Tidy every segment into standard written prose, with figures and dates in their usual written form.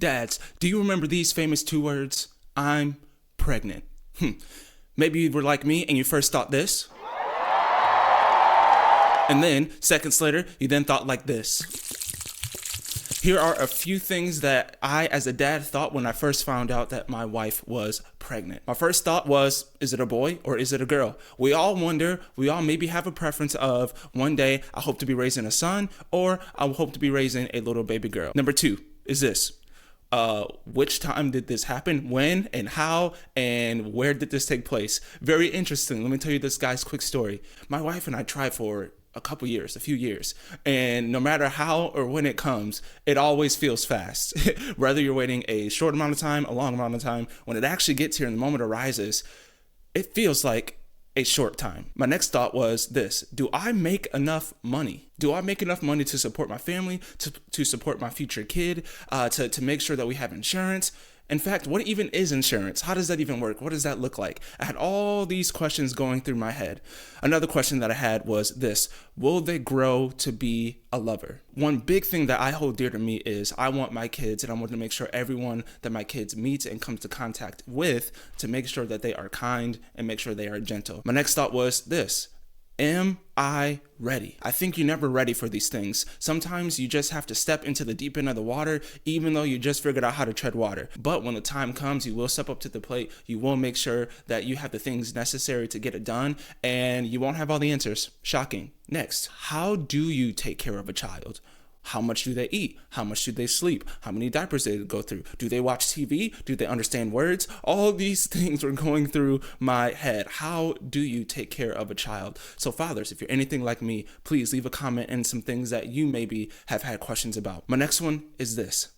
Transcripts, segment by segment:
Dads, do you remember these famous two words? I'm pregnant. Maybe you were like me and you first thought this. And then, seconds later, you then thought like this. Here are a few things that I, as a dad, thought when I first found out that my wife was pregnant. My first thought was, is it a boy or is it a girl? We all wonder, we all maybe have a preference of one day I hope to be raising a son or I hope to be raising a little baby girl. Number two is this. Which time did this happen? When and how and where did this take place? Very interesting. Let me tell you this guy's quick story. My wife and I tried for a few years. And no matter how or when it comes, it always feels fast. Whether you're waiting a short amount of time, a long amount of time, when it actually gets here and the moment arises, it feels like a short time. My next thought was this: do I make enough money? Do I make enough money to support my family, to support my future kid, to make sure that we have insurance? In fact, what even is insurance? How does that even work? What does that look like? I had all these questions going through my head. Another question that I had was this: will they grow to be a lover? One big thing that I hold dear to me is I want my kids, and I want to make sure everyone that my kids meet and comes to contact with, to make sure that they are kind and make sure they are gentle. My next thought was this: am I ready? I think you're never ready for these things. Sometimes you just have to step into the deep end of the water, even though you just figured out how to tread water. But when the time comes, you will step up to the plate. You will make sure that you have the things necessary to get it done, and you won't have all the answers. Shocking. Next, how do you take care of a child? How much do they eat? How much do they sleep? How many diapers do they go through? Do they watch TV? Do they understand words? All these things were going through my head. How do you take care of a child? So fathers, if you're anything like me, please leave a comment and some things that you maybe have had questions about. My next one is this: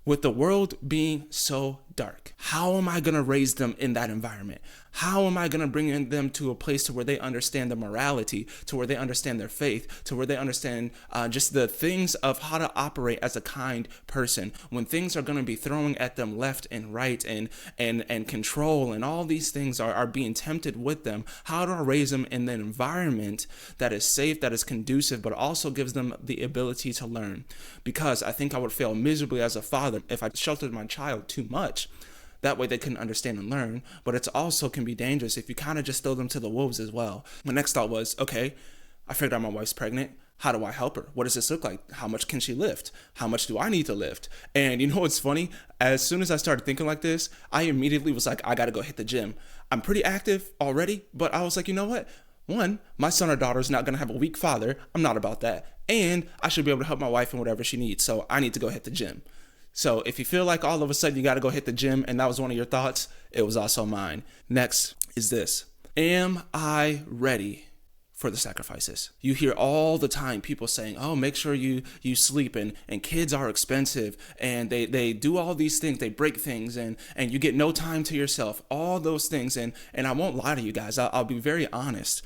with the world being so dark, how am I going to raise them in that environment? How am I going to bring them to a place to where they understand the morality, to where they understand their faith, to where they understand just the things of how to operate as a kind person when things are going to be throwing at them left and right and control and all these things are being tempted with them? How do I raise them in an environment that is safe, that is conducive, but also gives them the ability to learn? Because I think I would fail miserably as a father if I sheltered my child too much. That way they couldn't understand and learn, but it also can be dangerous if you kind of just throw them to the wolves as well. My next thought was, okay, I figured out my wife's pregnant. How do I help her? What does this look like? How much can she lift? How much do I need to lift? And you know what's funny? As soon as I started thinking like this, I immediately was like, I gotta go hit the gym. I'm pretty active already, but I was like, you know what? One, my son or daughter is not going to have a weak father. I'm not about that. And I should be able to help my wife in whatever she needs. So I need to go hit the gym. So if you feel like all of a sudden you got to go hit the gym and that was one of your thoughts, it was also mine. Next is this: am I ready for the sacrifices? You hear all the time people saying, oh, make sure you sleep, and kids are expensive, and they do all these things, they break things, and you get no time to yourself, all those things. And I won't lie to you guys, I'll be very honest.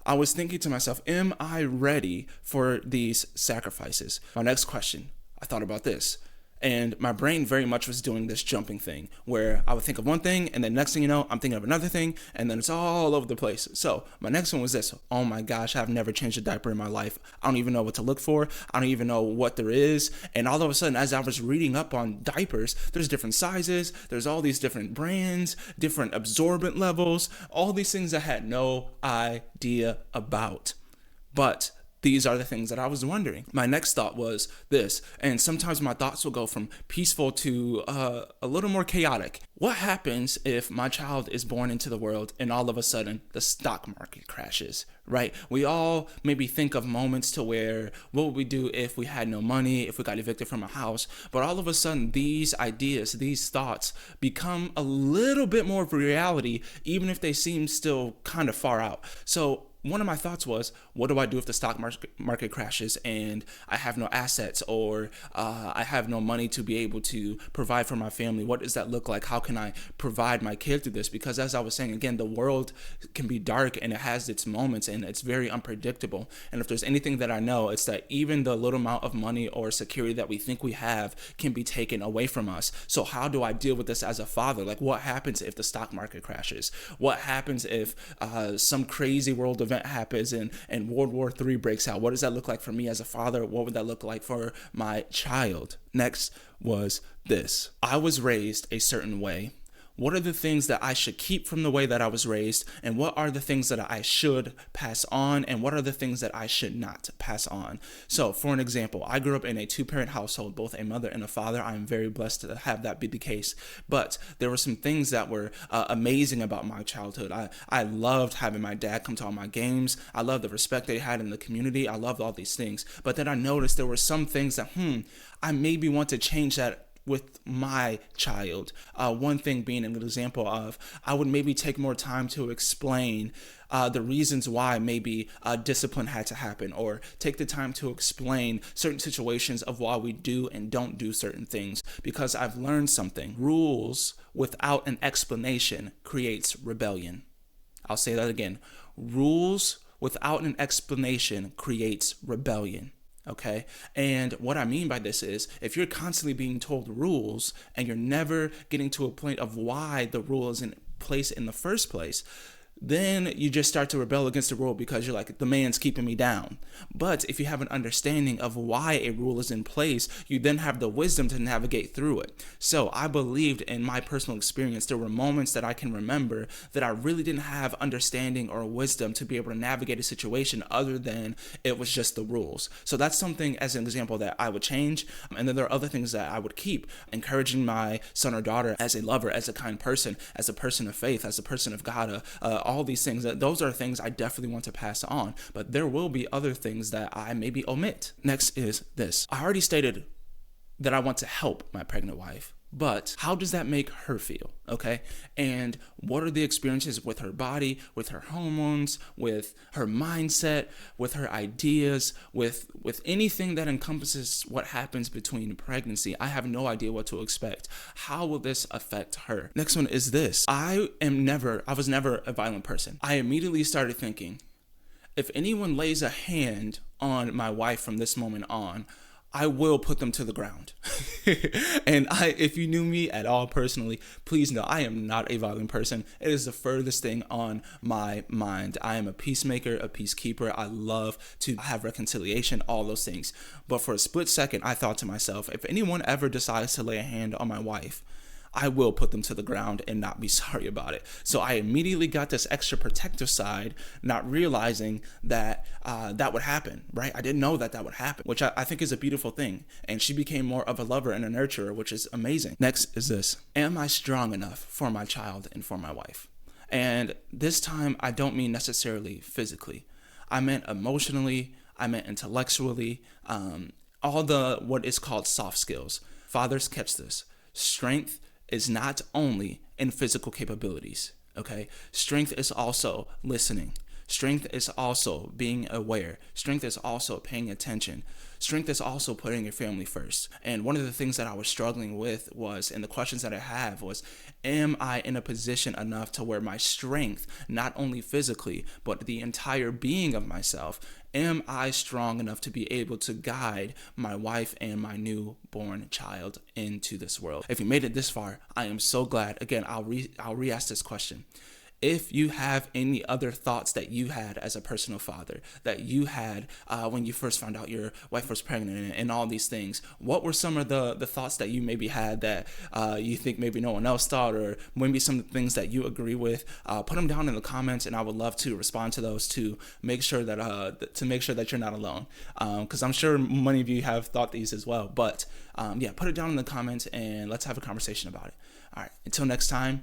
I was thinking to myself, am I ready for these sacrifices? My next question, I thought about this. And my brain very much was doing this jumping thing where I would think of one thing and then next thing you know, I'm thinking of another thing, and then it's all over the place. So my next one was this: oh my gosh, I've never changed a diaper in my life. I don't even know what to look for. I don't even know what there is. And all of a sudden, as I was reading up on diapers, there's different sizes, there's all these different brands, different absorbent levels, all these things I had no idea about. But these are the things that I was wondering. My next thought was this, and sometimes my thoughts will go from peaceful to a little more chaotic. What happens if my child is born into the world and all of a sudden the stock market crashes, right? We all maybe think of moments to where, what would we do if we had no money, if we got evicted from a house? But all of a sudden, these ideas, these thoughts become a little bit more of a reality, even if they seem still kind of far out. So one of my thoughts was, what do I do if the stock market crashes and I have no assets, or I have no money to be able to provide for my family? What does that look like? How can I provide my kid through this? Because as I was saying, again, the world can be dark and it has its moments and it's very unpredictable. And if there's anything that I know, it's that even the little amount of money or security that we think we have can be taken away from us. So how do I deal with this as a father? Like, what happens if the stock market crashes? What happens if some crazy world event event happens and World War III breaks out? What does that look like for me as a father? What would that look like for my child? Next was this. I was raised a certain way. What are the things that I should keep from the way that I was raised? And what are the things that I should pass on? And what are the things that I should not pass on? So, for an example, I grew up in a two-parent household, both a mother and a father. I am very blessed to have that be the case. But there were some things that were amazing about my childhood. I loved having my dad come to all my games. I loved the respect they had in the community. I loved all these things. But then I noticed there were some things that, I maybe want to change that with my child. One thing being an example of, I would maybe take more time to explain the reasons why maybe discipline had to happen, or take the time to explain certain situations of why we do and don't do certain things, because I've learned something. Rules without an explanation creates rebellion. I'll say that again. Rules without an explanation creates rebellion. Okay. And what I mean by this is, if you're constantly being told rules and you're never getting to a point of why the rule is in place in the first place, then you just start to rebel against the rule because you're like, the man's keeping me down. But if you have an understanding of why a rule is in place, you then have the wisdom to navigate through it. So I believed, in my personal experience, there were moments that I can remember that I really didn't have understanding or wisdom to be able to navigate a situation other than it was just the rules. So that's something, as an example, that I would change. And then there are other things that I would keep, encouraging my son or daughter as a lover, as a kind person, as a person of faith, as a person of God, all these things. Those are things I definitely want to pass on, but there will be other things that I maybe omit. Next is this. I already stated that I want to help my pregnant wife, but how does that make her feel? Okay. And what are the experiences with her body, with her hormones, with her mindset, with her ideas, with anything that encompasses what happens between pregnancy? I have no idea what to expect. How will this affect her? Next one is this. I was never a violent person. I immediately started thinking, if anyone lays a hand on my wife from this moment on, I will put them to the ground. And if you knew me at all personally, please know I am not a violent person. It is the furthest thing on my mind. I am a peacemaker, a peacekeeper. I love to have reconciliation, all those things. But for a split second, I thought to myself, if anyone ever decides to lay a hand on my wife, I will put them to the ground and not be sorry about it. So I immediately got this extra protective side, not realizing that that would happen, right? I didn't know that would happen, which I think is a beautiful thing. And she became more of a lover and a nurturer, which is amazing. Next is this. Am I strong enough for my child and for my wife? And this time, I don't mean necessarily physically. I meant emotionally. I meant intellectually. All the what is called soft skills. Fathers, catch this. Strength is not only in physical capabilities, okay? Strength is also listening. Strength is also being aware. Strength is also paying attention. Strength is also putting your family first. And one of the things that I was struggling with was, and the questions that I have was, am I in a position enough to where my strength, not only physically, but the entire being of myself, am I strong enough to be able to guide my wife and my newborn child into this world? If you made it this far, I am so glad. Again, I'll re-ask this question. If you have any other thoughts that you had as a personal father, that you had when you first found out your wife was pregnant and all these things, what were some of the thoughts that you maybe had that you think maybe no one else thought, or maybe some of the things that you agree with? Put them down in the comments, and I would love to respond to those to make sure that you're not alone, because I'm sure many of you have thought these as well. But yeah, put it down in the comments and let's have a conversation about it. All right, until next time.